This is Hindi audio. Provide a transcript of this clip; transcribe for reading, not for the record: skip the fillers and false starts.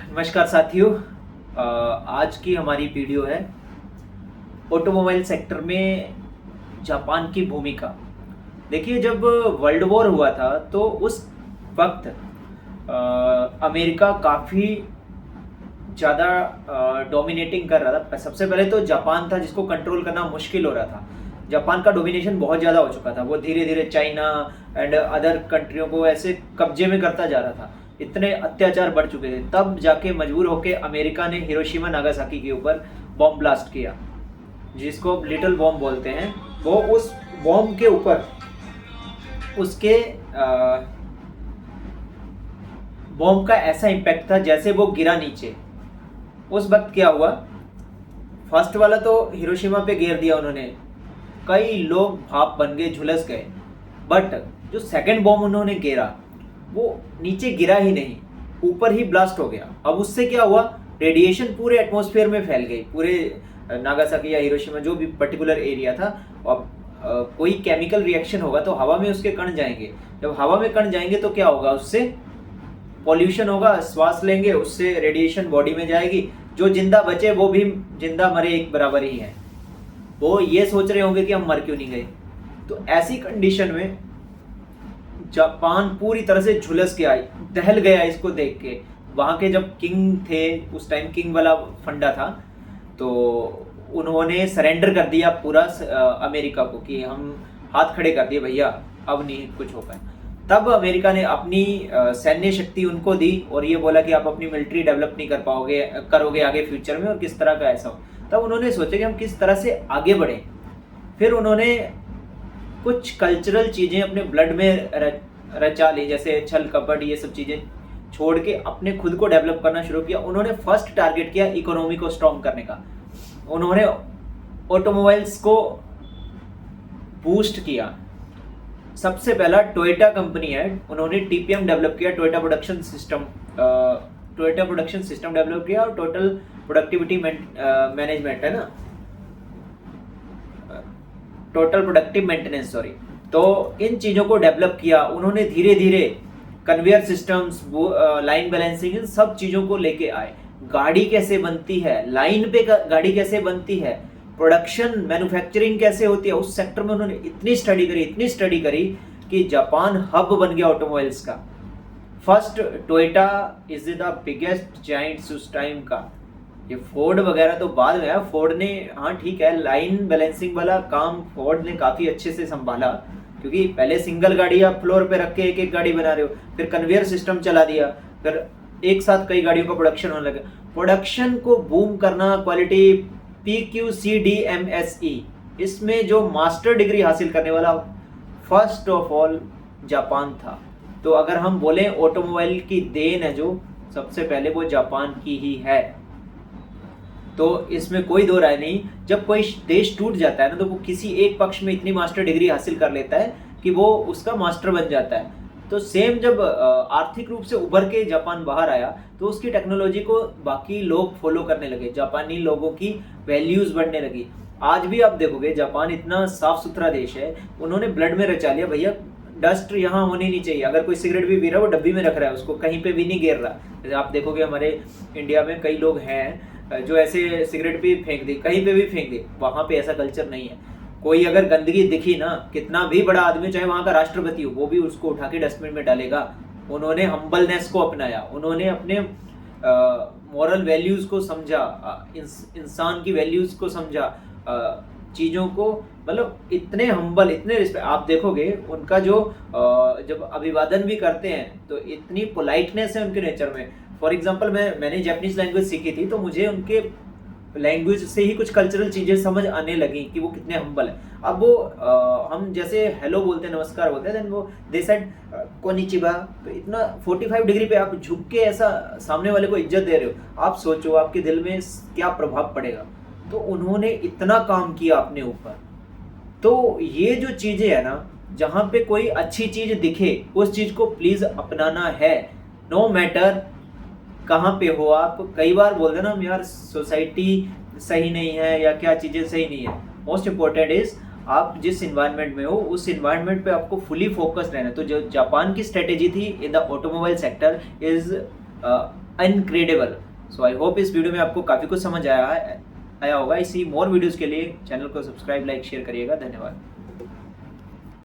नमस्कार साथियों। आज की हमारी वीडियो है ऑटोमोबाइल सेक्टर में जापान की भूमिका। देखिए, जब वर्ल्ड वॉर हुआ था तो उस वक्त अमेरिका काफ़ी ज़्यादा डोमिनेटिंग कर रहा था। सबसे पहले तो जापान था जिसको कंट्रोल करना मुश्किल हो रहा था। जापान का डोमिनेशन बहुत ज़्यादा हो चुका था। वो धीरे धीरे चाइना एंड अदर कंट्रियों को ऐसे कब्जे में करता जा रहा था। इतने अत्याचार बढ़ चुके थे, तब जाके मजबूर होकर अमेरिका ने हिरोशिमा नागासाकी के ऊपर बॉम्ब ब्लास्ट किया, जिसको लिटिल बॉम्ब बोलते हैं। वो उस बॉम्ब के ऊपर उसके बॉम्ब का ऐसा इम्पैक्ट था जैसे वो गिरा नीचे। उस वक्त क्या हुआ, फर्स्ट वाला तो हिरोशिमा पे गिर दिया उन्होंने, कई लोग भाप बन गए, झुलस गए। बट जो सेकंड बॉम्ब उन्होंने गिरा वो नीचे गिरा ही नहीं, ऊपर ही ब्लास्ट हो गया। अब उससे क्या हुआ, रेडिएशन पूरे एटमॉस्फेयर में फैल गई, पूरे नागासाकी या हिरोशिमा जो भी पर्टिकुलर एरिया था। अब कोई केमिकल रिएक्शन होगा तो हवा में उसके कण जाएंगे। जब हवा में कण जाएंगे तो क्या होगा, उससे पॉल्यूशन होगा, श्वास लेंगे, उससे रेडिएशन बॉडी में जाएगी। जो जिंदा बचे वो भी जिंदा मरे एक बराबर ही है। वो ये सोच रहे होंगे कि हम मर क्यों नहीं गए। तो ऐसी कंडीशन में जापान पूरी तरह से झुलस गया, दहल गया इसको देख के। वहाँ के जब किंग थे, उस टाइम किंग वाला फंडा था, तो उन्होंने सरेंडर कर दिया पूरा अमेरिका को कि हम हाथ खड़े कर दिए, भैया अब नहीं कुछ हो पाए। तब अमेरिका ने अपनी सैन्य शक्ति उनको दी और ये बोला कि आप अपनी मिलिट्री डेवलप नहीं करोगे आगे फ्यूचर में, और किस तरह का ऐसा हो। तब उन्होंने सोचा कि हम किस तरह से आगे बढ़ें। फिर उन्होंने कुछ कल्चरल चीज़ें अपने ब्लड में रचा ली, जैसे छल कपट, ये सब चीज़ें छोड़ के अपने खुद को डेवलप करना शुरू किया। उन्होंने फर्स्ट टारगेट किया इकोनॉमी को स्ट्रॉन्ग करने का। उन्होंने ऑटोमोबाइल्स को बूस्ट किया। सबसे पहला टोयोटा कंपनी है, उन्होंने टीपीएम डेवलप किया, टोयोटा प्रोडक्शन सिस्टम डेवलप किया, और टोटल प्रोडक्टिविटी मैनेजमेंट है ना, टोटल प्रोडक्टिव मेंटेनेंस, सॉरी। तो इन चीज़ों को डेवलप किया उन्होंने धीरे धीरे। कन्वेयर सिस्टम्स, लाइन बैलेंसिंग, इन सब चीज़ों को लेके आए। गाड़ी कैसे बनती है, लाइन पे गाड़ी कैसे बनती है, प्रोडक्शन मैन्युफैक्चरिंग कैसे होती है, उस सेक्टर में उन्होंने इतनी स्टडी करी कि जापान हब बन गया ऑटोमोबाइल्स का। First Toyota is the biggest Giants उस टाइम का। ये फोर्ड वगैरह तो बाद में आया। फोर्ड ने, हाँ ठीक है, लाइन बैलेंसिंग वाला काम फोर्ड ने काफ़ी अच्छे से संभाला, क्योंकि पहले सिंगल गाड़ी आप फ्लोर पे रख के एक एक गाड़ी बना रहे हो, फिर कन्वेयर सिस्टम चला दिया, फिर एक साथ कई गाड़ियों का प्रोडक्शन होने लगा। प्रोडक्शन को बूम करना, क्वालिटी, PQCDMSE, इसमें जो मास्टर डिग्री हासिल करने वाला फर्स्ट ऑफ ऑल जापान था। तो अगर हम बोलें ऑटोमोबाइल की देन है जो, सबसे पहले वो जापान की ही है। तो इसमें कोई दो राय नहीं। जब कोई देश टूट जाता है ना, तो वो किसी एक पक्ष में इतनी मास्टर डिग्री हासिल कर लेता है कि वो उसका मास्टर बन जाता है। तो सेम जब आर्थिक रूप से उभर के जापान बाहर आया, तो उसकी टेक्नोलॉजी को बाकी लोग फॉलो करने लगे, जापानी लोगों की वैल्यूज बढ़ने लगी। आज भी आप देखोगे जापान इतना साफ सुथरा देश है, उन्होंने ब्लड में रचा लिया, भैया डस्ट यहाँ होनी नहीं चाहिए। अगर कोई सिगरेट भी पी रहा है, वो डब्बी में रख रहा है, उसको कहीं पे भी नहीं गिर रहा। जैसे आप देखोगे हमारे इंडिया में कई लोग हैं जो ऐसे सिगरेट भी फेंक दी, कहीं पे भी फेंक दी। वहाँ पे ऐसा कल्चर नहीं है। कोई अगर गंदगी दिखी ना, कितना भी बड़ा आदमी, चाहे वहाँ का राष्ट्रपति हो, वो भी उसको उठा के डस्टबिन में डालेगा। उन्होंने हम्बलनेस को अपनाया, उन्होंने अपने मॉरल वैल्यूज़ को समझा, इंसान की वैल्यूज़ को समझा, चीज़ों को, मतलब इतने हम्बल, इतने रिस्पेक्ट। आप देखोगे उनका जो जब अभिवादन भी करते हैं तो इतनी पोलाइटनेस है उनके नेचर में। फॉर एग्जांपल मैंने जापानीज लैंग्वेज सीखी थी, तो मुझे उनके लैंग्वेज से ही कुछ कल्चरल चीज़ें समझ आने लगी कि वो कितने हम्बल है। अब वो हम जैसे हेलो बोलते हैं, नमस्कार बोलते हैं, देन वो दे सेड कोनिचिवा, तो इतना 45 डिग्री पे आप झुक के ऐसा सामने वाले को इज्जत दे रहे हो। आप सोचो आपके दिल में क्या प्रभाव पड़ेगा। तो उन्होंने इतना काम किया अपने ऊपर। तो ये जो चीज़ें है ना, जहाँ पे कोई अच्छी चीज़ दिखे उस चीज़ को प्लीज़ अपनाना है, नो मैटर कहाँ पे हो आप। कई बार बोलते हैं ना हम, यार सोसाइटी सही नहीं है या क्या चीज़ें सही नहीं है। मोस्ट इम्पोर्टेंट इज़ आप जिस इन्वायरमेंट में हो उस इन्वायरमेंट पे आपको फुली फोकस रहना है। तो जो जापान की स्ट्रेटेजी थी in the automobile sector is incredible. So I hope इस वीडियो में आपको काफ़ी कुछ समझ आया होगा। इसी मोर वीडियोज़ के लिए चैनल को सब्सक्राइब, लाइक, शेयर करिएगा। धन्यवाद।